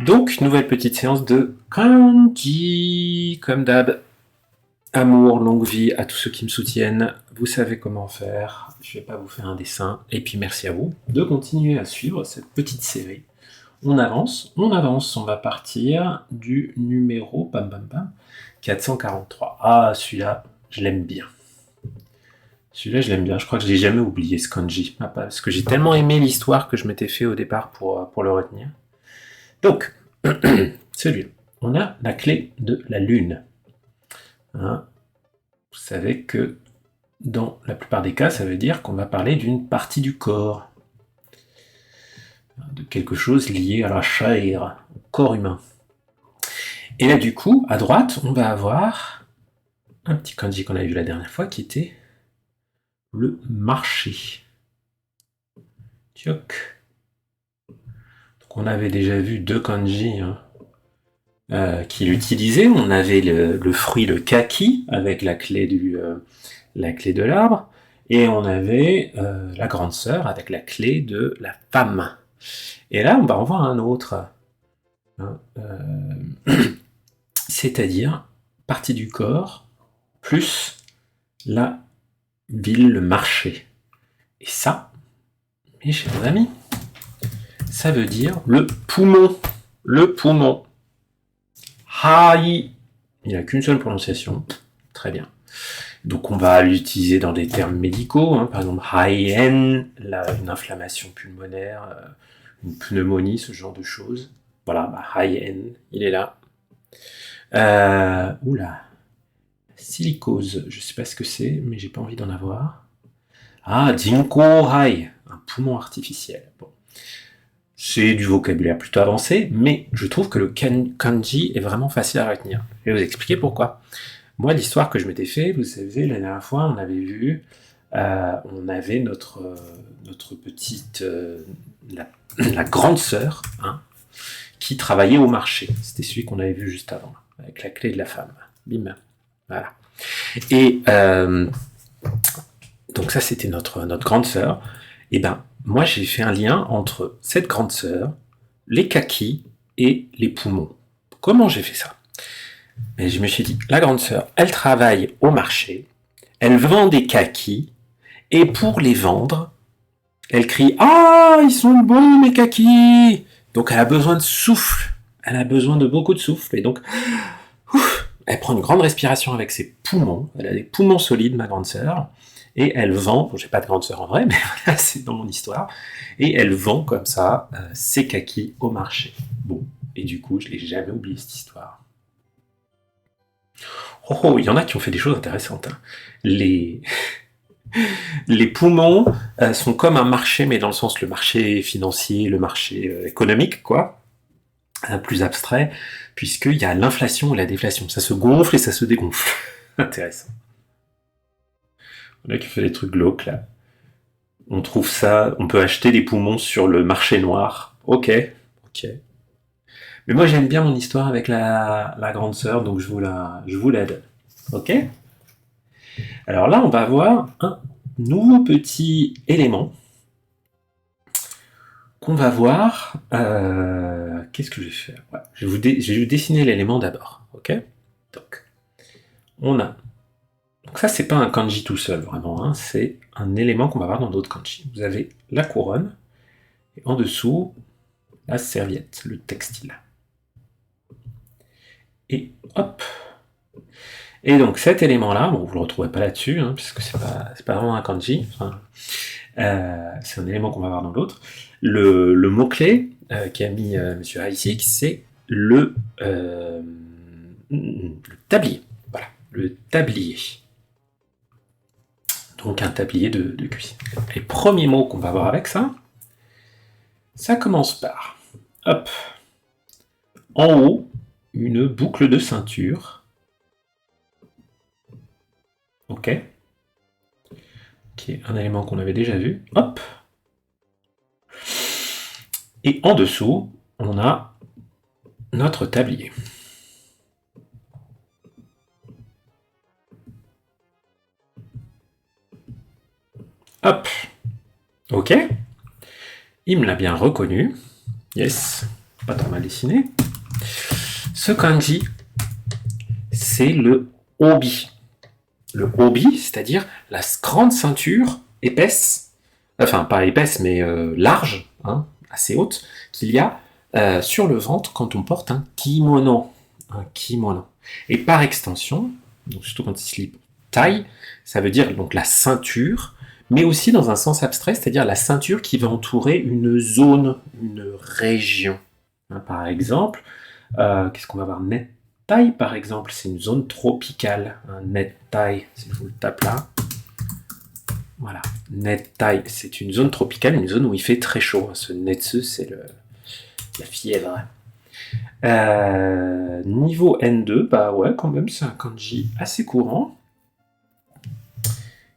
Donc, nouvelle petite séance de kanji, comme d'hab. Amour, longue vie à tous ceux qui me soutiennent. Vous savez comment faire. Je vais pas vous faire un dessin. Et puis merci à vous de continuer à suivre cette petite série. On avance, on avance. On va partir du numéro 443. Ah, celui-là, je l'aime bien. Celui-là, je l'aime bien. Je crois que je l'ai jamais oublié, ce kanji. Parce que j'ai tellement aimé l'histoire que je m'étais fait au départ pour le retenir. Donc, celui-là. On a la clé de la lune. Hein, vous savez que dans la plupart des cas, ça veut dire qu'on va parler d'une partie du corps, de quelque chose lié à la chair, au corps humain. Et là, du coup, à droite, on va avoir un petit kanji qu'on avait vu la dernière fois, qui était le marché. Tchoc. Donc on avait déjà vu deux kanji qui l'utilisaient. On avait le fruit, le kaki, avec la clé de l'arbre, et on avait la grande sœur avec la clé de la femme. Et là, on va en voir un autre, c'est-à-dire partie du corps plus la ville, le marché. Et ça, mes chers amis, ça veut dire le poumon. Le poumon. Hai. Il n'a qu'une seule prononciation. Très bien. Donc on va l'utiliser dans des termes médicaux, par exemple haien, une inflammation pulmonaire, une pneumonie, ce genre de choses. Voilà, haien, il est là. Oula, silicose, je sais pas ce que c'est, mais j'ai pas envie d'en avoir. Ah, jinko hai, un poumon artificiel. Bon. C'est du vocabulaire plutôt avancé, mais je trouve que le kanji est vraiment facile à retenir. Je vais vous expliquer pourquoi. Moi, l'histoire que je m'étais fait, vous savez, la dernière fois, on avait vu, on avait notre petite, la grande sœur, qui travaillait au marché. C'était celui qu'on avait vu juste avant, avec la clé de la femme. Bim. Voilà. Et donc ça, c'était notre grande sœur. Et ben, moi, j'ai fait un lien entre cette grande sœur, les kakis et les poumons. Comment j'ai fait ça? Et je me suis dit, la grande sœur, elle travaille au marché, elle vend des kakis, et pour les vendre, elle crie « Ah, ils sont bons mes kakis !» Donc elle a besoin de souffle, elle a besoin de beaucoup de souffle, et donc elle prend une grande respiration avec ses poumons, elle a des poumons solides, ma grande sœur, et elle vend, bon, j'ai pas de grande sœur en vrai, mais voilà, c'est dans mon histoire, et elle vend comme ça ses kakis au marché. Bon, et du coup, je l'ai jamais oublié cette histoire. Oh, il y en a qui ont fait des choses intéressantes. Les poumons sont comme un marché, mais dans le sens le marché financier, le marché économique, quoi, plus abstrait, puisqu'il y a l'inflation et la déflation. Ça se gonfle et ça se dégonfle. Intéressant. On a qui fait des trucs glauques, là. On trouve ça, on peut acheter des poumons sur le marché noir. Ok. Mais moi, j'aime bien mon histoire avec la grande sœur, donc je vous la donne. Ok? Alors là, on va voir un nouveau petit élément qu'on va voir. Qu'est-ce que je vais faire? Je vais vous dessiner l'élément d'abord. Ok? Donc, on a. Donc ça, c'est pas un kanji tout seul, vraiment. C'est un élément qu'on va voir dans d'autres kanji. Vous avez la couronne, et en dessous, la serviette, le textile. Et hop. Et donc cet élément-là, bon, vous ne le retrouvez pas là-dessus, puisque c'est pas vraiment un kanji. C'est un élément qu'on va voir dans l'autre. Le mot-clé qu'a mis M. Haïsik, c'est le tablier. Voilà, le tablier. Donc un tablier de cuisine. Les premiers mots qu'on va voir avec ça, ça commence par, hop, en haut, une boucle de ceinture. Ok. Qui est un élément qu'on avait déjà vu. Hop. Et en dessous, on a notre tablier. Hop. Ok. Il me l'a bien reconnu. Yes. pas trop mal dessiné. Ce kanji, c'est le obi. Le obi, c'est-à-dire la grande ceinture épaisse, enfin pas épaisse, mais large, hein, assez haute, qu'il y a sur le ventre quand on porte un kimono. Un kimono. Et par extension, donc surtout quand il se lit taille, ça veut dire donc la ceinture, mais aussi dans un sens abstrait, c'est-à-dire la ceinture qui va entourer une zone, une région. Hein, par exemple, qu'est-ce qu'on va voir? Nettai, par exemple, c'est une zone tropicale. Un nettai, si je vous le tape là. Voilà. Nettai, c'est une zone tropicale, une zone où il fait très chaud. Ce netsu, c'est la fièvre. Niveau N2, bah ouais, quand même, c'est un kanji assez courant.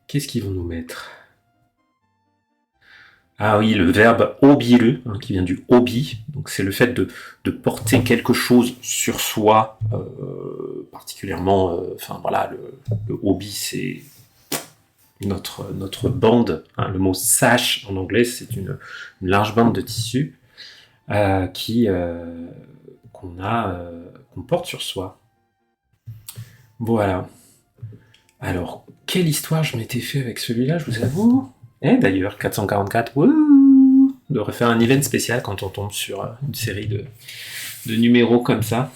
Qu'est-ce qu'ils vont nous mettre? Ah oui, le verbe obiru, hein, qui vient du obi, donc c'est le fait de porter quelque chose sur soi, particulièrement, enfin voilà, le obi c'est notre bande, hein, le mot sash en anglais c'est une large bande de tissu qu'on porte sur soi. Voilà. Alors, quelle histoire je m'étais fait avec celui-là, je vous avoue. Et d'ailleurs, 444, wouh, de refaire un event spécial quand on tombe sur une série de numéros comme ça.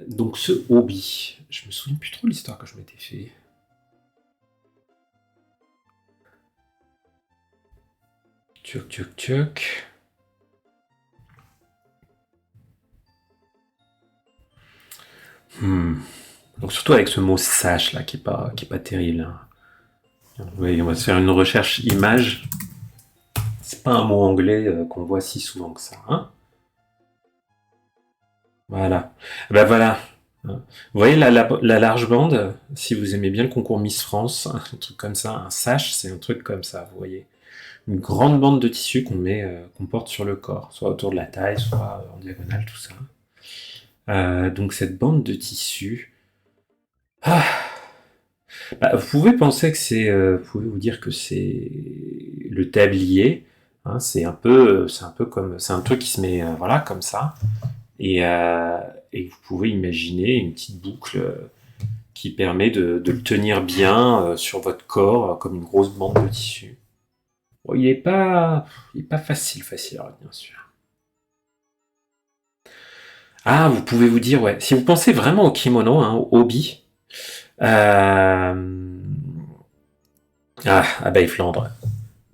Donc ce hobby, je me souviens plus trop de l'histoire que je m'étais fait. Tchoc, tchoc, tchoc. Donc surtout avec ce mot sache là qui est pas terrible. Hein. Oui, on va se faire une recherche image. C'est pas un mot anglais qu'on voit si souvent que ça. Hein, voilà. Ben voilà. Vous voyez la large bande, si vous aimez bien le concours Miss France, un truc comme ça, un sash, c'est un truc comme ça, vous voyez. Une grande bande de tissu qu'on porte sur le corps, soit autour de la taille, soit en diagonale, tout ça. Donc cette bande de tissu, bah, vous pouvez penser que vous pouvez vous dire que c'est le tablier. Hein, c'est un peu comme, c'est un truc qui se met voilà comme ça, et vous pouvez imaginer une petite boucle qui permet de le tenir bien sur votre corps comme une grosse bande de tissu. Bon, il est pas facile à retenir celui-là. Ah, vous pouvez vous dire, ouais, si vous pensez vraiment au kimono, hein, au hobby, abeille Flandre.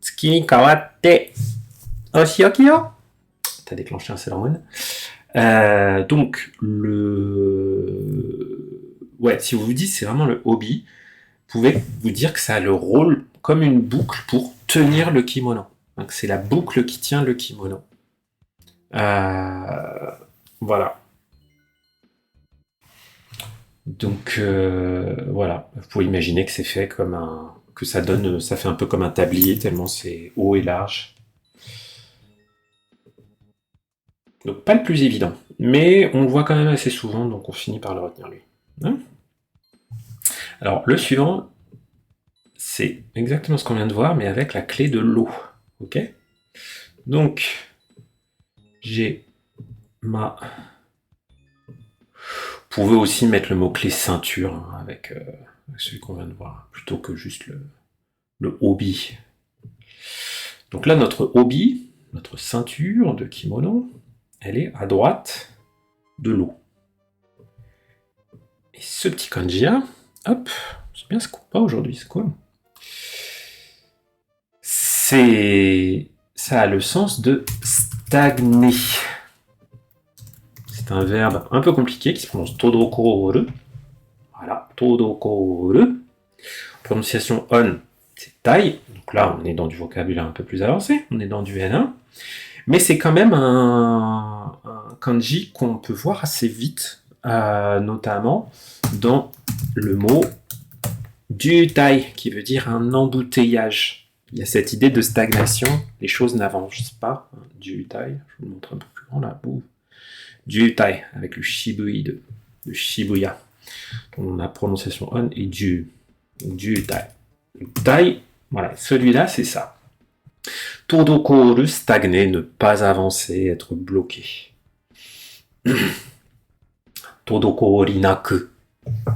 Tsuki kawate oshiyokyo. T'as déclenché un Sailor Moon. Donc, ouais, si vous vous dites c'est vraiment le hobby, vous pouvez vous dire que ça a le rôle comme une boucle pour tenir le kimono. Donc, c'est la boucle qui tient le kimono. Voilà. Donc voilà, vous pouvez imaginer que c'est fait que ça fait un peu comme un tablier tellement c'est haut et large. Donc pas le plus évident, mais on le voit quand même assez souvent, donc on finit par le retenir lui. Hein. Alors le suivant, c'est exactement ce qu'on vient de voir, mais avec la clé de l'eau. Ok. Donc j'ai ma. Vous pouvez aussi mettre le mot-clé ceinture hein, avec celui qu'on vient de voir, plutôt que juste le hobby. Donc là, notre hobby, notre ceinture de kimono, elle est à droite de l'eau. Et ce petit kanji, hop, c'est bien ce qu'on pas aujourd'hui, c'est cool. Ça a le sens de stagner. C'est un verbe un peu compliqué qui se prononce todokoru. Voilà, todokoru. Prononciation on, c'est taille. Donc là, on est dans du vocabulaire un peu plus avancé. On est dans du N1. Mais c'est quand même un kanji qu'on peut voir assez vite, notamment dans le mot jutai, qui veut dire un embouteillage. Il y a cette idée de stagnation, les choses n'avancent pas. Jutai, je vous le montre un peu plus grand là. Jutai, avec le shibui de Shibuya. On a prononciation on et jutai. Tai, voilà, celui-là, c'est ça. Todokoru, stagner, ne pas avancer, être bloqué. Todokori naku,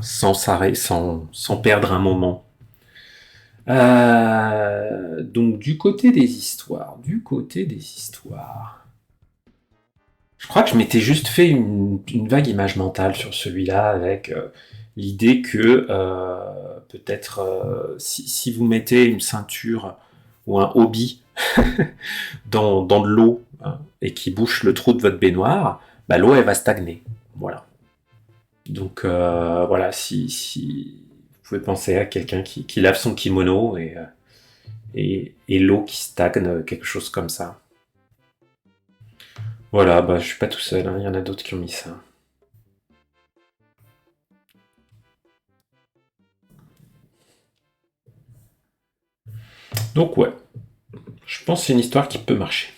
sans s'arrêter, sans perdre un moment. Donc du côté des histoires, je crois que je m'étais juste fait une vague image mentale sur celui-là avec l'idée que peut-être si vous mettez une ceinture ou un hobby dans de l'eau hein, et qui bouche le trou de votre baignoire, bah, l'eau elle va stagner. Voilà. Donc voilà, si vous pouvez penser à quelqu'un qui lave son kimono et l'eau qui stagne, quelque chose comme ça. Voilà, bah je suis pas tout seul, hein, il y en a d'autres qui ont mis ça. Donc ouais, je pense que c'est une histoire qui peut marcher.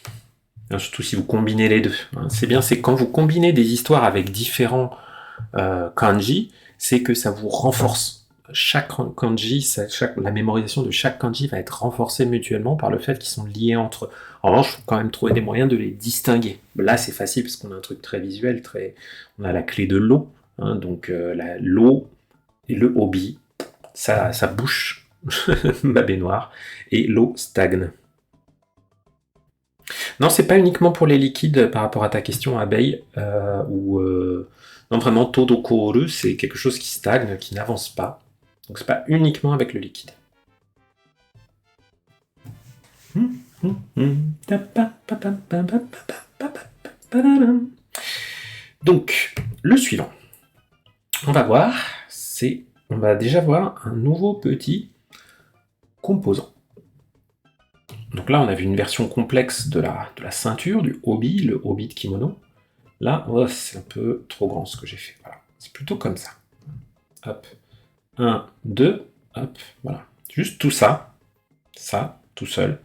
Surtout si vous combinez les deux. C'est bien, c'est quand vous combinez des histoires avec différents kanji, c'est que ça vous renforce. Chaque kanji, la mémorisation de chaque kanji va être renforcée mutuellement par le fait qu'ils sont liés entre eux. En revanche, il faut quand même trouver des moyens de les distinguer. Là, c'est facile parce qu'on a un truc très visuel, on a la clé de l'eau, hein, donc l'eau et le hobby, ça bouche ma baignoire, et l'eau stagne. Non, c'est pas uniquement pour les liquides par rapport à ta question, abeille, non, vraiment, todokoru, c'est quelque chose qui stagne, qui n'avance pas. Donc c'est pas uniquement avec le liquide. Donc, le suivant. On va déjà voir un nouveau petit composant. Donc là, on a vu une version complexe de la ceinture, du hobby, le hobby de kimono. Là, oh, c'est un peu trop grand ce que j'ai fait. Voilà. C'est plutôt comme ça. Hop. 1, 2, hop, voilà. Juste tout ça, tout seul,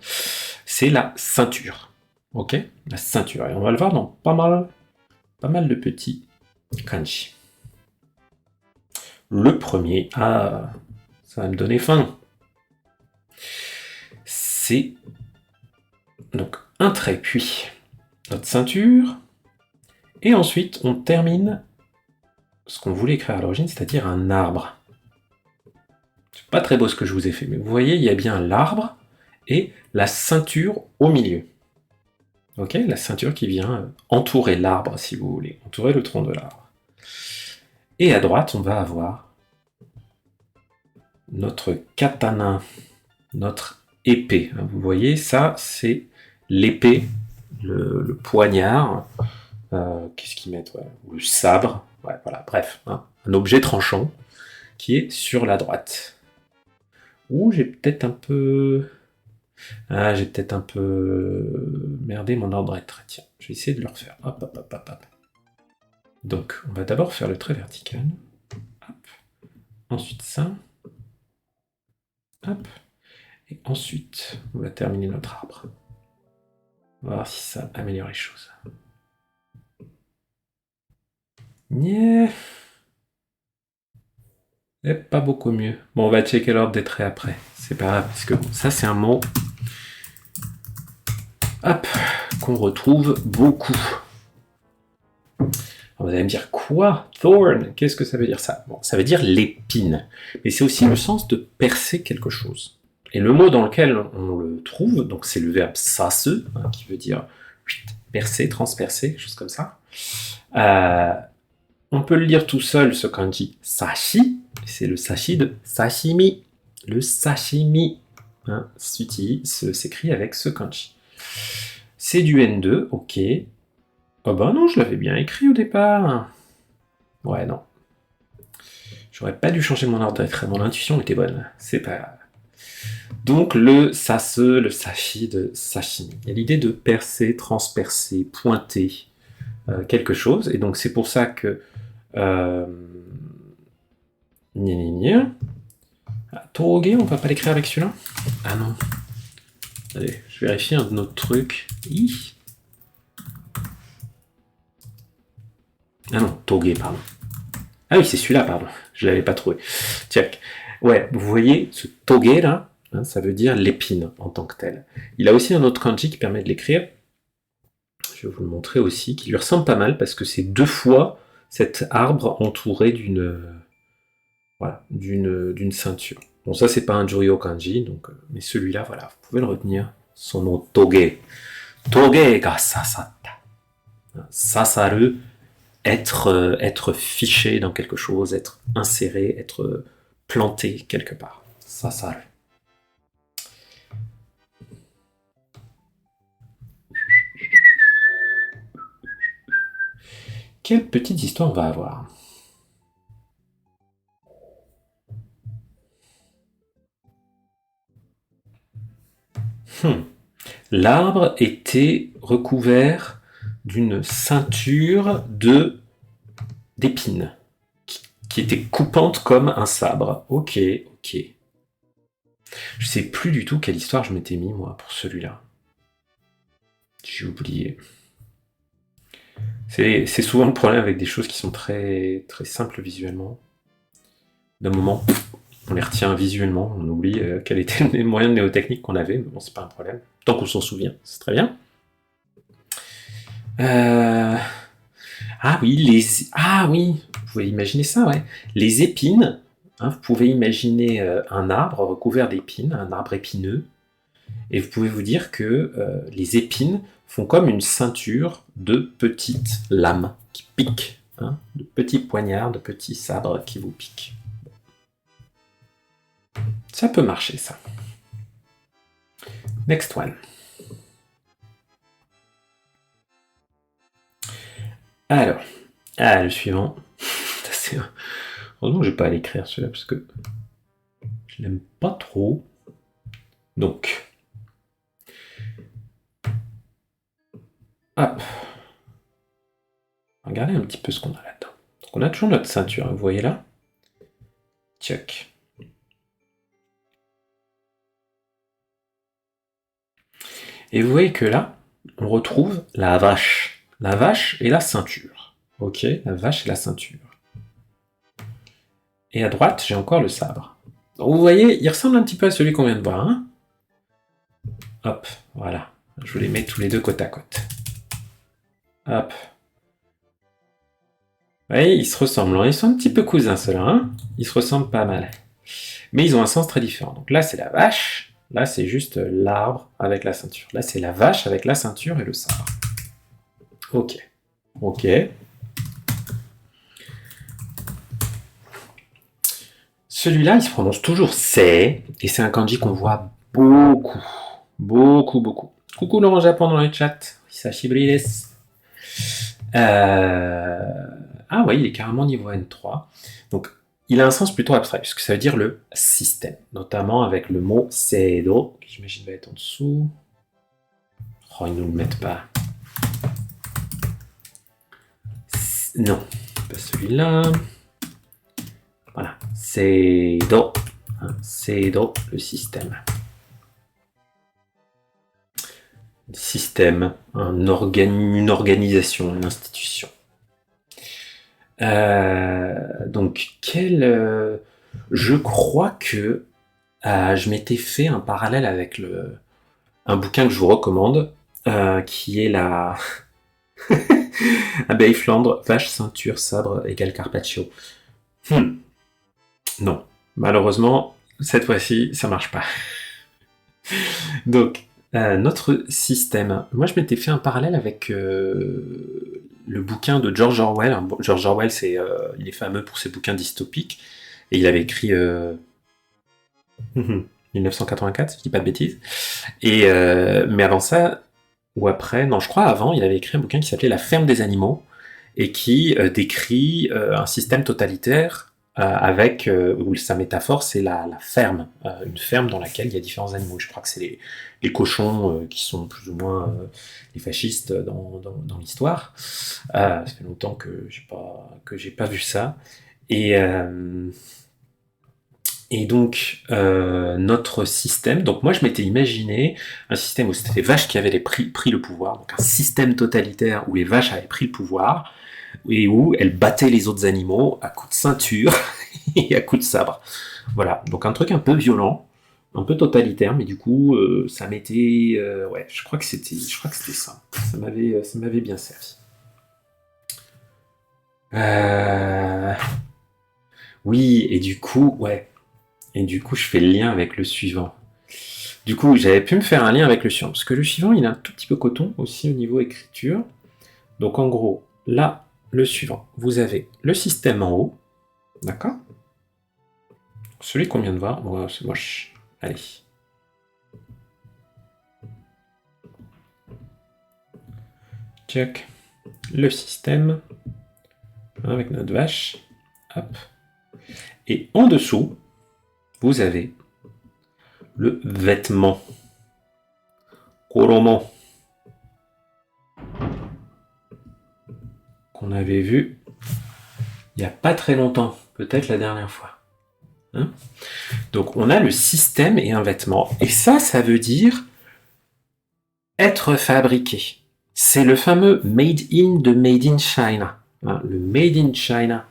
c'est la ceinture. Ok? La ceinture. Et on va le voir dans pas mal de petits kanji. Le premier, ça va me donner faim. C'est donc un trait, puis notre ceinture, et ensuite on termine ce qu'on voulait écrire à l'origine, c'est-à-dire un arbre. C'est pas très beau ce que je vous ai fait, mais vous voyez, il y a bien l'arbre et la ceinture au milieu. Ok, la ceinture qui vient entourer l'arbre, si vous voulez, entourer le tronc de l'arbre. Et à droite, on va avoir notre katana, notre épée. Vous voyez, ça, c'est l'épée, le poignard. Qu'est-ce qu'ils mettent ou le sabre. Ouais, voilà, bref, hein, un objet tranchant qui est sur la droite. Ouh, j'ai peut-être un peu merdé mon ordre de trait. Tiens, je vais essayer de le refaire. Hop, hop, hop, hop, hop. Donc, on va d'abord faire le trait vertical. Hop. Ensuite ça. Hop. Et ensuite, on va terminer notre arbre. On va voir si ça améliore les choses. Yeah. Et pas beaucoup mieux. Bon, on va checker l'ordre des traits après. C'est pas grave, parce que ça, c'est un mot qu'on retrouve beaucoup. Alors vous allez me dire, quoi? Thorn? Qu'est-ce que ça veut dire ça? Bon, ça veut dire l'épine. Mais c'est aussi le sens de percer quelque chose. Et le mot dans lequel on le trouve, donc c'est le verbe sasu, hein, qui veut dire percer, transpercer, quelque chose comme ça. On peut le lire tout seul, ce kanji sashi, c'est le sashi de sashimi. Le sashimi hein, s'écrit avec ce kanji. C'est du N2, ok. Oh ben non, je l'avais bien écrit au départ. Ouais, non. J'aurais pas dû changer mon ordre de trait, mon intuition était bonne. C'est pas grave. Donc le sase, le sashi de sashimi. Il y a l'idée de percer, transpercer, pointer quelque chose. Et donc c'est pour ça que Toge, on va pas l'écrire avec celui-là? Ah non. Allez, je vérifie un autre truc. Ah non, Toge, pardon. Ah oui, c'est celui-là, pardon. Je l'avais pas trouvé. Tiens. Ouais, vous voyez, ce Toge là, hein, ça veut dire l'épine en tant que telle. Il a aussi un autre kanji qui permet de l'écrire, je vais vous le montrer aussi, qui lui ressemble pas mal parce que c'est 2 fois cet arbre entouré d'une ceinture. Bon, ça c'est pas un Juryo kanji, donc, mais celui-là, voilà, vous pouvez le retenir. Son nom toge. Toge ga sasata. Sasaru, être fiché dans quelque chose, être inséré, être planté quelque part. Sasaru. Quelle petite histoire on va avoir? L'arbre était recouvert d'une ceinture d'épines qui était coupante comme un sabre. Ok. Je sais plus du tout quelle histoire je m'étais mis moi pour celui-là. J'ai oublié. C'est souvent le problème avec des choses qui sont très, très simples visuellement. D'un moment, on les retient visuellement, on oublie quels étaient les moyens néotechniques qu'on avait, mais bon, c'est pas un problème. Tant qu'on s'en souvient, c'est très bien. Ah oui, vous pouvez imaginer ça, ouais. Les épines, hein, vous pouvez imaginer un arbre recouvert d'épines, un arbre épineux, et vous pouvez vous dire que les épines font comme une ceinture de petites lames qui piquent, hein, de petits poignards, de petits sabres qui vous piquent. Ça peut marcher, ça. Next one. Alors, le suivant. Heureusement que je vais pas à l'écrire celui-là parce que je l'aime pas trop. Donc, hop. Regardez un petit peu ce qu'on a là-dedans. Donc, on a toujours notre ceinture, vous voyez là? Check. Et vous voyez que là, on retrouve la vache. La vache et la ceinture. Ok, la vache et la ceinture. Et à droite, j'ai encore le sabre. Donc vous voyez, il ressemble un petit peu à celui qu'on vient de voir. Hein, hop, voilà. Je vous les mets tous les deux côte à côte. Hop. Vous voyez, ils se ressemblent. Ils sont un petit peu cousins, ceux-là. Hein, ils se ressemblent pas mal. Mais ils ont un sens très différent. Donc là, c'est la vache. Là, c'est juste l'arbre avec la ceinture. Là, c'est la vache avec la ceinture et le sabre. Ok. Celui-là, il se prononce toujours c'est, et c'est un kanji qu'on voit beaucoup. Coucou Laurent Japon dans le chat. Hisashiburi desu. Ah ouais, il est carrément niveau N3. Donc, il a un sens plutôt abstrait, puisque ça veut dire le système, notamment avec le mot seido, qui j'imagine va être en dessous. Oh, ils ne nous le mettent pas. Non, pas celui-là. Voilà, seido. Hein, seido, le système. Système, une organisation, une institution. Donc, je crois que je m'étais fait un parallèle avec un bouquin que je vous recommande, qui est la Abeille Flandre, vache, ceinture, sabre égale Carpaccio. Non, malheureusement, cette fois-ci, ça marche pas. Donc, notre système. Moi, je m'étais fait un parallèle avec le bouquin de George Orwell. George Orwell, il est fameux pour ses bouquins dystopiques. Et il avait écrit 1984, si je dis pas de bêtises. Mais avant ça, ou après, non, je crois avant, il avait écrit un bouquin qui s'appelait La ferme des animaux, et qui décrit un système totalitaire avec, où sa métaphore, c'est la ferme, une ferme dans laquelle il y a différents animaux. Je crois que c'est les cochons qui sont plus ou moins les fascistes dans l'histoire. Ça fait longtemps que j'ai pas vu ça. Et donc, notre système, donc moi je m'étais imaginé un système où c'était les vaches qui avaient pris le pouvoir, donc un système totalitaire où les vaches avaient pris le pouvoir, et où elles battaient les autres animaux à coups de ceinture et à coups de sabre. Voilà, donc un truc un peu violent, un peu totalitaire, mais du coup, ça m'était... ouais, je crois que c'était ça. Ça m'avait bien servi. Oui, et du coup, ouais. Et du coup, je fais le lien avec le suivant. Du coup, j'avais pu me faire un lien avec le suivant, parce que le suivant, il est un tout petit peu coton aussi au niveau écriture. Donc en gros, là, le suivant, vous avez le système en haut, d'accord? Celui qu'on vient de voir, bon, c'est moche. Allez. Check. Le système, avec notre vache. Hop. Et en dessous, vous avez le vêtement. Koromo. Qu'on avait vu il n'y a pas très longtemps, peut-être la dernière fois. Hein? Donc on a le système et un vêtement. Et ça veut dire être fabriqué. C'est le fameux Made in de Made in China. Hein, le Made in China,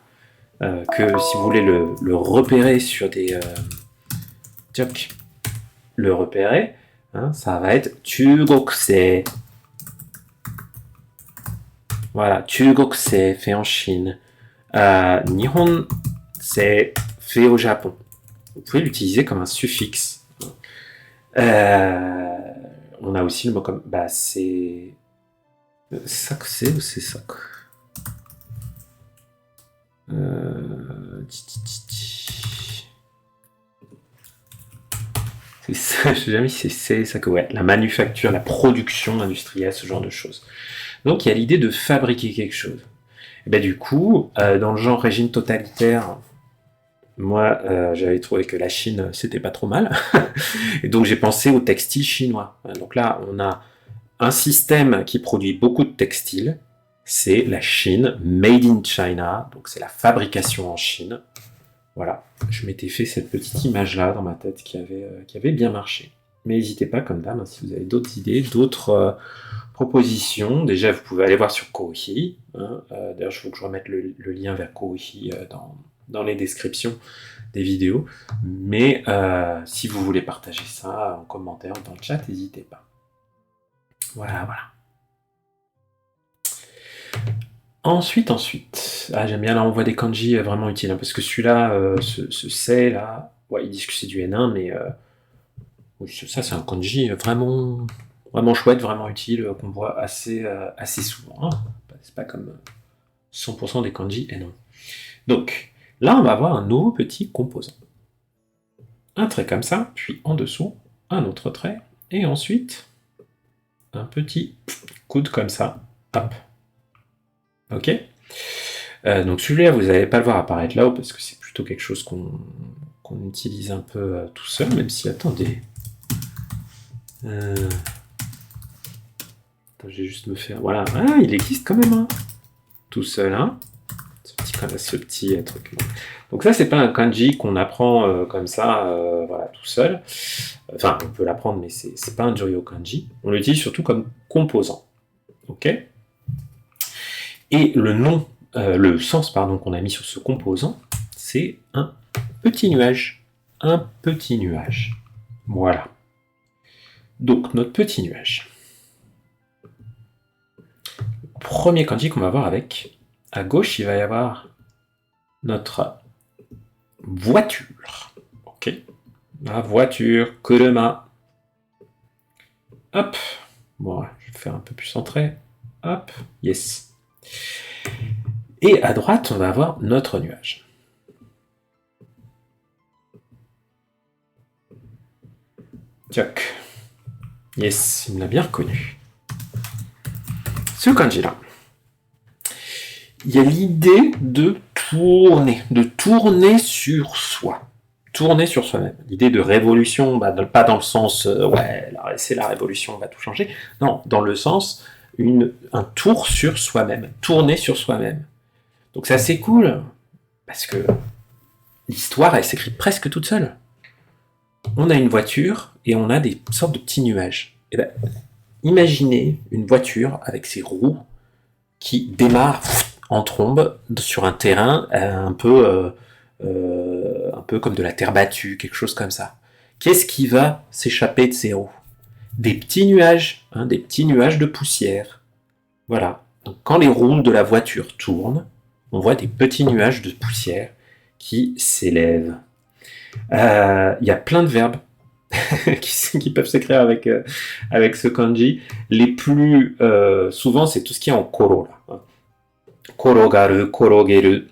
que si vous voulez le repérer sur des... le repérer, hein, ça va être Chugokse. Voilà, Chugokse, fait en Chine. Nihon, c'est fait au Japon. Vous pouvez l'utiliser comme un suffixe. On a aussi le mot comme... Bah, c'est... Sakse ou c'est sak? C'est ça, je sais jamais si c'est ça que... Ouais, la manufacture, la production industrielle, ce genre de choses. Donc, il y a l'idée de fabriquer quelque chose. Et ben, du coup, dans le genre régime totalitaire, moi, j'avais trouvé que la Chine, c'était pas trop mal. Et donc, j'ai pensé au textile chinois. Donc là, on a un système qui produit beaucoup de textiles. C'est la Chine, Made in China. Donc, c'est la fabrication en Chine. Voilà, je m'étais fait cette petite image-là dans ma tête qui avait bien marché. Mais n'hésitez pas, comme d'hab, hein, si vous avez d'autres idées, d'autres propositions. Déjà, vous pouvez aller voir sur Kohi. Hein. D'ailleurs, il faut que je remette le lien vers Kohi dans les descriptions des vidéos. Mais si vous voulez partager ça en commentaire ou dans le chat, n'hésitez pas. Voilà. Ensuite, j'aime bien là, on voit des kanji vraiment utiles, hein, parce que celui-là, ce c'est là, ouais, ils disent que c'est du N1, mais ça c'est un kanji vraiment chouette, vraiment utile, qu'on voit assez souvent. Hein. C'est pas comme 100% des kanji N1. Donc, là, on va avoir un nouveau petit composant. Un trait comme ça, puis en dessous, un autre trait, et ensuite, un petit coude comme ça, hop. Ok. Donc celui-là, vous n'allez pas le voir apparaître là-haut, parce que c'est plutôt quelque chose qu'on utilise un peu tout seul, même si, attendez. Attends, je vais juste me faire... Voilà, ah, il existe quand même, hein. Tout seul, hein. Ce petit truc. Donc ça, c'est pas un kanji qu'on apprend comme ça, voilà, tout seul. Enfin, on peut l'apprendre, mais c'est pas un juryo kanji. On l'utilise surtout comme composant. Ok. Et le sens qu'on a mis sur ce composant, c'est un petit nuage. Un petit nuage. Voilà. Donc, notre petit nuage. Premier kanji qu'on va voir avec. À gauche, il va y avoir notre voiture. Ok. La voiture, kuruma. Hop. Bon, je vais faire un peu plus centré. Hop. Yes. Et à droite, on va avoir notre nuage. Tchoc. Yes, il me l'a bien reconnu. Ce kanji-là, il y a l'idée de tourner sur soi. Tourner sur soi-même. L'idée de révolution, pas dans le sens, c'est la révolution, on va tout changer. Non, dans le sens, un tour sur soi-même. Tourner sur soi-même. Donc c'est assez cool, parce que l'histoire, elle s'écrit presque toute seule. On a une voiture, et on a des sortes de petits nuages. Et ben, imaginez une voiture avec ses roues qui démarre en trombe sur un terrain un peu comme de la terre battue, quelque chose comme ça, Qu'est-ce qui va s'échapper de ces roues? Des petits nuages, des petits nuages de poussière. Voilà. Donc, quand les roues de la voiture tournent, on voit des petits nuages de poussière qui s'élèvent. Il y a plein de verbes qui peuvent s'écrire avec ce kanji. Les plus souvent, c'est tout ce qui est en koro. Là. Korogaru, korogeru.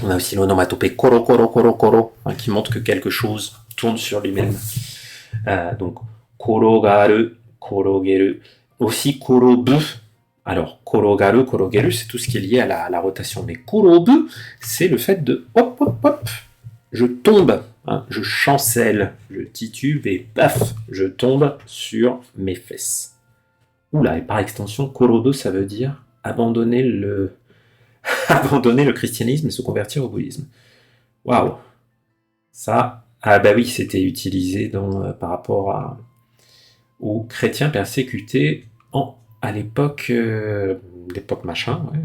On a aussi l'onomatopée koro koro koro koro, qui montre que quelque chose tourne sur lui-même. Donc, korogaru, korogeru. Aussi korobu. Alors, korogaru, korogeru, c'est tout ce qui est lié à la rotation. Mais korobu, c'est le fait de hop, hop, hop, je tombe, je chancelle, je titube et paf, je tombe sur mes fesses. Oula, et par extension, korobu, ça veut dire abandonner le christianisme et se convertir au bouddhisme. Waouh. Ça, bah oui, c'était utilisé par rapport aux chrétiens persécutés à l'époque machin, ouais.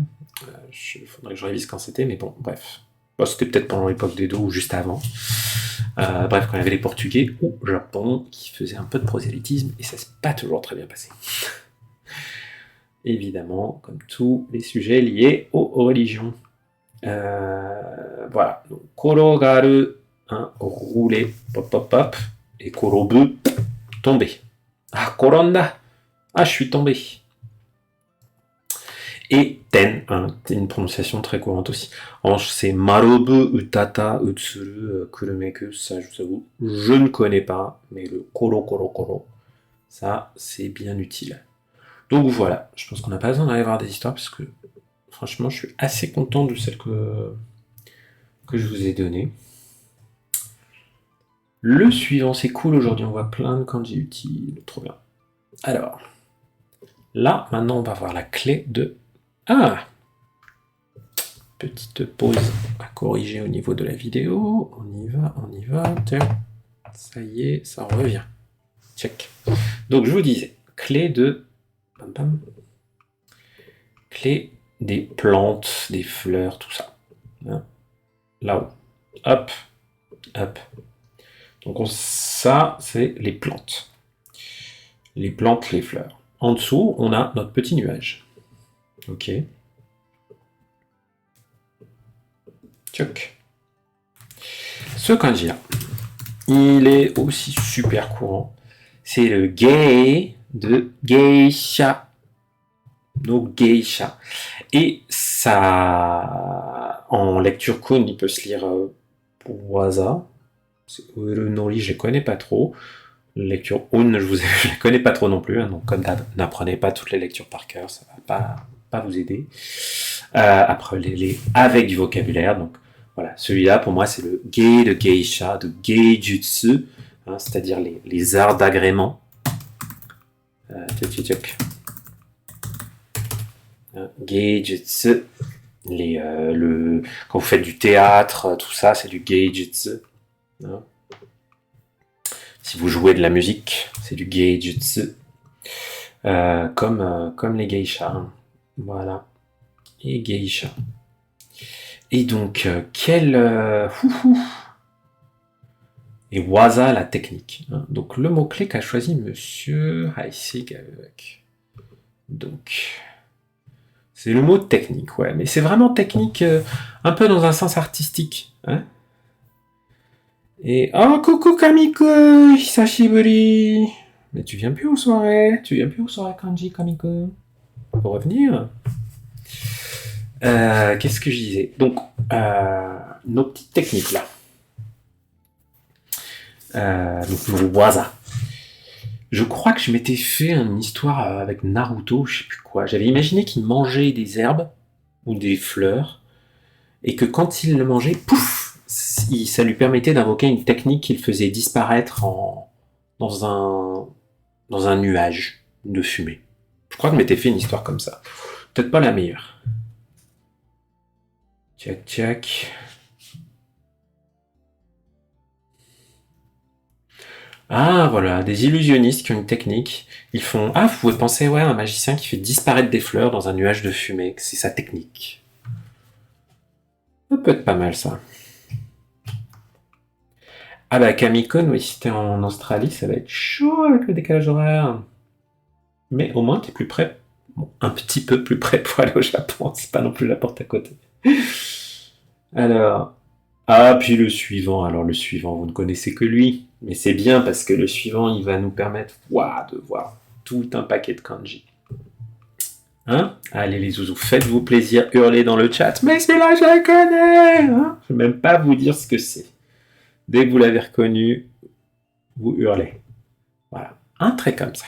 Faudrait que je révise quand c'était, mais bon, bref. Bon, c'était peut-être pendant l'époque d'Edo ou juste avant. Bref, quand il y avait les Portugais au Japon qui faisaient un peu de prosélytisme, et ça s'est pas toujours très bien passé. Évidemment, comme tous les sujets liés aux religions. Voilà. Donc, korogaru, rouler, pop, pop, pop, et korobu, tomber. Ah, koronda, je suis tombé. Et ten, c'est une prononciation très courante aussi. C'est marobu, utata, utsuru, kurumeku, ça je vous avoue, je ne connais pas, mais le koro koro koro, ça c'est bien utile. Donc voilà, je pense qu'on n'a pas besoin d'aller voir des histoires, parce que franchement je suis assez content de celle que je vous ai donnée. Le suivant, c'est cool, aujourd'hui on voit plein de kanji utiles, trop bien. Alors, là maintenant on va voir la clé de... Petite pause à corriger au niveau de la vidéo. On y va. Ça y est, ça revient. Check. Donc je vous disais, clé clé des plantes, des fleurs, tout ça. Là-haut. Hop. Hop. Donc ça, c'est les plantes. Les plantes, les fleurs. En dessous, on a notre petit nuage. Ok. Tchoc. Ce kanji-là, il est aussi super courant. C'est le gei de geisha. Donc geisha. Et ça, en lecture kun, il peut se lire waza. Urunori, je ne connais pas trop. Lecture un, je ne connais pas trop non plus. Donc comme d'hab, n'apprenez pas toutes les lectures par cœur, ça ne va pas vous aider. Apprenez-les avec du vocabulaire. Donc voilà, celui-là pour moi c'est le gei de geisha, de geijutsu, c'est-à-dire les arts d'agrément. Geijutsu, quand vous faites du théâtre, tout ça c'est du geijutsu. Si vous jouez de la musique, c'est du geijutsu. Comme les geishas. Voilà. Et geisha. Et donc, et waza, la technique. Donc, le mot-clé qu'a choisi monsieur Haisig. Donc, c'est le mot technique, ouais. Mais c'est vraiment technique, un peu dans un sens artistique. Et, coucou Kamiko, hisashiburi. Mais tu viens plus aux soirées kanji, Kamiko. Pour revenir. Qu'est-ce que je disais? Donc, nos petites techniques là. Donc, le waza. Je crois que je m'étais fait une histoire avec Naruto, je sais plus quoi. J'avais imaginé qu'il mangeait des herbes ou des fleurs, et que quand il le mangeait, pouf, ça lui permettait d'invoquer une technique qu'il faisait disparaître dans un nuage de fumée. Je crois que je m'étais fait une histoire comme ça. Peut-être pas la meilleure. Tchac. Voilà, des illusionnistes qui ont une technique. Ils font... vous pouvez penser, un magicien qui fait disparaître des fleurs dans un nuage de fumée. C'est sa technique. Ça peut être pas mal, ça. Ah bah Kamikon, oui, si t'es en Australie, ça va être chaud avec le décalage horaire. Mais au moins, t'es plus près. Bon, un petit peu plus près pour aller au Japon. C'est pas non plus la porte à côté. Alors. Ah, puis le suivant. Alors le suivant, vous ne connaissez que lui. Mais c'est bien parce que le suivant, il va nous permettre de voir tout un paquet de kanji. Hein? Allez les zouzous, faites-vous plaisir, hurlez dans le chat. Mais celui-là, je le connais, hein. Je ne vais même pas vous dire ce que c'est. Dès que vous l'avez reconnu, vous hurlez. Voilà, un trait comme ça.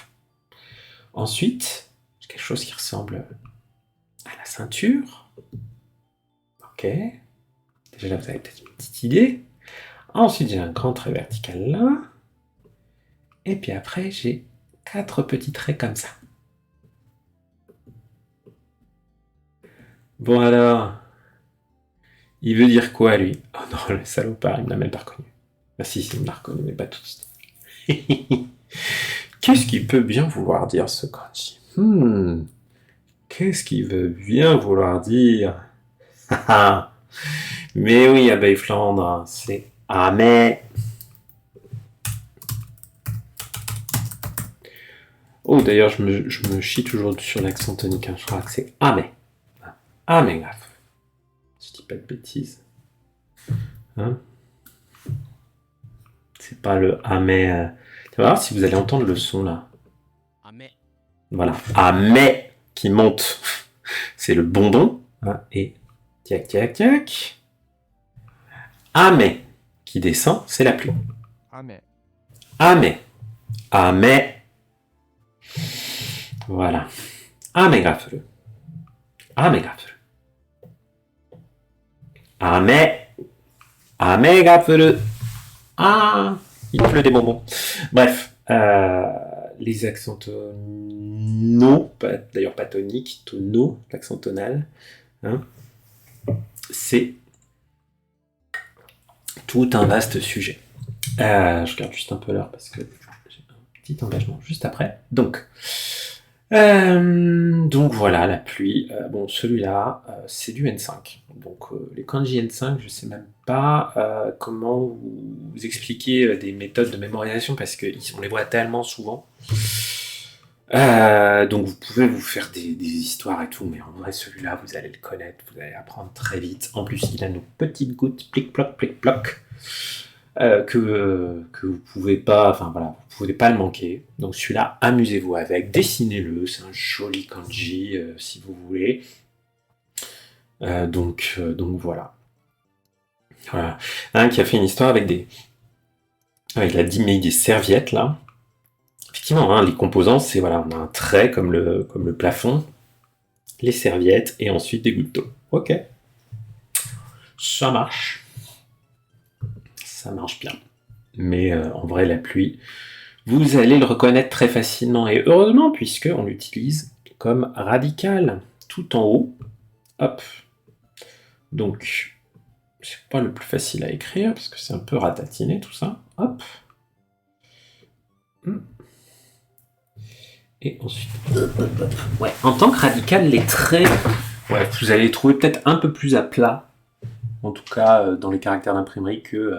Ensuite, j'ai quelque chose qui ressemble à la ceinture. Ok. Déjà là, vous avez peut-être une petite idée. Ensuite, j'ai un grand trait vertical là. Et puis après, j'ai 4 petits traits comme ça. Bon alors, il veut dire quoi lui? Oh non, le salopard, il ne l'a même pas reconnu. Ah si, il me l'a reconnu, mais pas tout de suite. Qu'est-ce qu'il peut bien vouloir dire ce kanji? Qu'est-ce qu'il veut bien vouloir dire? Mais oui, abeille Flandre, c'est ame. Oh, d'ailleurs, je me chie toujours sur l'accent tonique. Hein. Je crois que c'est ame. Ame, grave. Je dis pas de bêtises. Hein? C'est pas le ame. Tu vas voir si vous allez entendre le son là. Ame. Voilà. Ame qui monte. C'est le bonbon. Hein, et tiac, tiac, tiac. Ame qui descend, c'est la pluie. Ame. Ame. Ame. Voilà. Ame ga furu. Ame ga furu. Ame. Ame ga furu. Ah, il pleut des bonbons. Bref, les accents tonaux, d'ailleurs pas toniques, tonaux, l'accent tonal, hein, c'est tout un vaste sujet. Je regarde juste un peu l'heure parce que j'ai un petit engagement juste après. Donc voilà, la pluie. Bon, celui-là, c'est du N5. Donc les kanji N5, je sais même pas comment vous expliquer des méthodes de mémorisation parce qu'on les voit tellement souvent. Donc vous pouvez vous faire des histoires et tout, mais en vrai celui-là vous allez le connaître, vous allez apprendre très vite. En plus il a nos petites gouttes plic ploc que vous pouvez pas, enfin voilà, vous pouvez pas le manquer. Donc celui-là, amusez-vous avec, dessinez-le, c'est un joli kanji si vous voulez. Donc voilà. Voilà. Un qui a fait une histoire avec des serviettes là. Effectivement, hein, les composants, c'est voilà, on a un trait comme le plafond, les serviettes et ensuite des gouttes d'eau. Ok, ça marche. Ça marche bien. Mais en vrai, la pluie, vous allez le reconnaître très facilement. Et heureusement, puisqu'on l'utilise comme radical tout en haut. Hop. Donc, c'est pas le plus facile à écrire, parce que c'est un peu ratatiné tout ça. Hop. Et ensuite, ouais, en tant que radical, les traits, ouais, vous allez les trouver peut-être un peu plus à plat, en tout cas dans les caractères d'imprimerie, que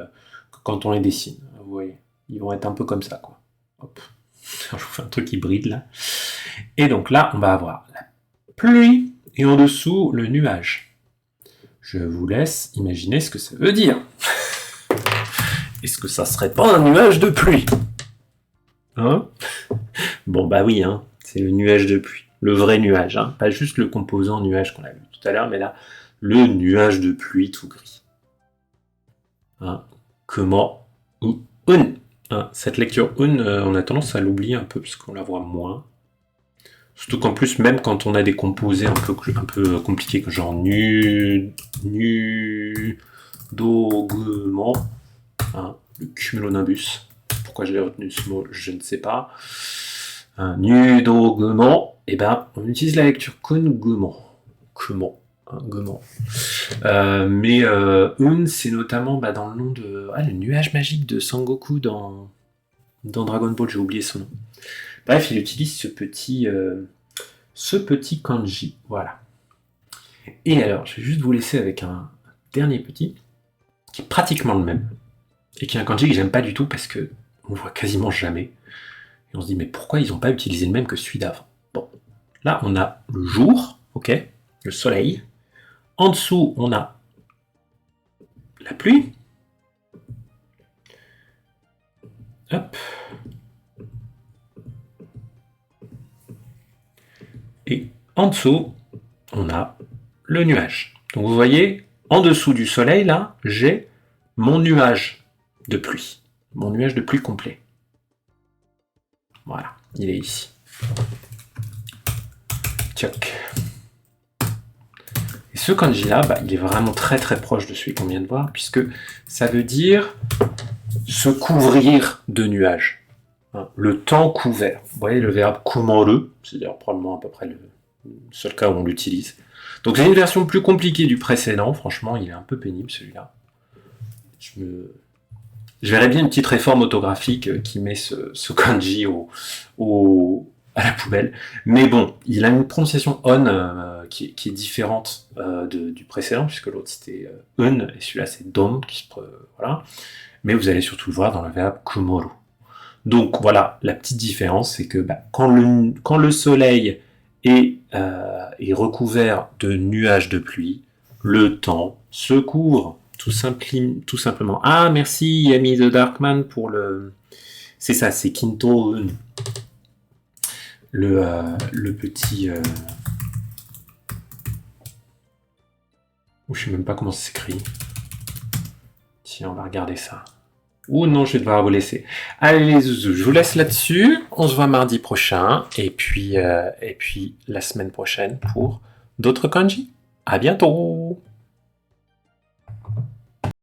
quand on les dessine. Vous voyez, ils vont être un peu comme ça, quoi. Hop. Je vous fais un truc hybride là. Et donc là, on va avoir la pluie et en dessous le nuage. Je vous laisse imaginer ce que ça veut dire. Est-ce que ça serait pas un nuage de pluie? Hein? Bon bah oui, hein, c'est le nuage de pluie. Le vrai nuage, hein, pas juste le composant nuage qu'on a vu tout à l'heure, mais là, le nuage de pluie tout gris. Hein? Comment ou un. Hein, cette lecture un, on a tendance à l'oublier un peu parce qu'on la voit moins. Surtout qu'en plus, même quand on a des composés un peu compliqués, genre dogement, hein, le cumulonimbus. Pourquoi j'ai retenu ce mot, je ne sais pas. Un nudogement, et ben on utilise la lecture kongement. Comment un gaiement. Mais un, c'est notamment dans le nom de le nuage magique de Sangoku dans Dragon Ball, j'ai oublié son nom. Bref, il utilise ce petit kanji, voilà. Et alors, je vais juste vous laisser avec un dernier petit, qui est pratiquement le même. et qui est un kanji que j'aime pas du tout parce que on voit quasiment jamais. Et on se dit, mais pourquoi ils n'ont pas utilisé le même que celui d'avant? Bon, là, on a le jour, ok, le soleil. En dessous, on a la pluie. Hop. Et en dessous, on a le nuage. Donc vous voyez, en dessous du soleil, là, j'ai mon nuage de pluie. Mon nuage de pluie complet. Voilà, il est ici. Tchoc. Et ce kanji-là, il est vraiment très très proche de celui qu'on vient de voir, puisque ça veut dire se couvrir de nuages. Le temps couvert. Vous voyez le verbe kumoru, c'est d'ailleurs probablement à peu près le seul cas où on l'utilise. Donc j'ai une version plus compliquée du précédent, franchement il est un peu pénible celui-là. Je verrais bien une petite réforme orthographique qui met ce kanji à la poubelle. Mais bon, il a une prononciation on qui est différente du précédent, puisque l'autre c'était un, et celui-là c'est don, voilà. Mais vous allez surtout le voir dans le verbe kumoru. Donc voilà, la petite différence, c'est que quand le soleil est recouvert de nuages de pluie, le temps se couvre, tout simplement. Ah, merci Yami the Darkman pour le... C'est ça, c'est Kinto le petit... Je sais même pas comment ça s'écrit. Tiens, on va regarder ça. Ou non, je vais devoir vous laisser. Allez les zouzous, je vous laisse là-dessus. On se voit mardi prochain. Et puis la semaine prochaine pour d'autres kanji. À bientôt!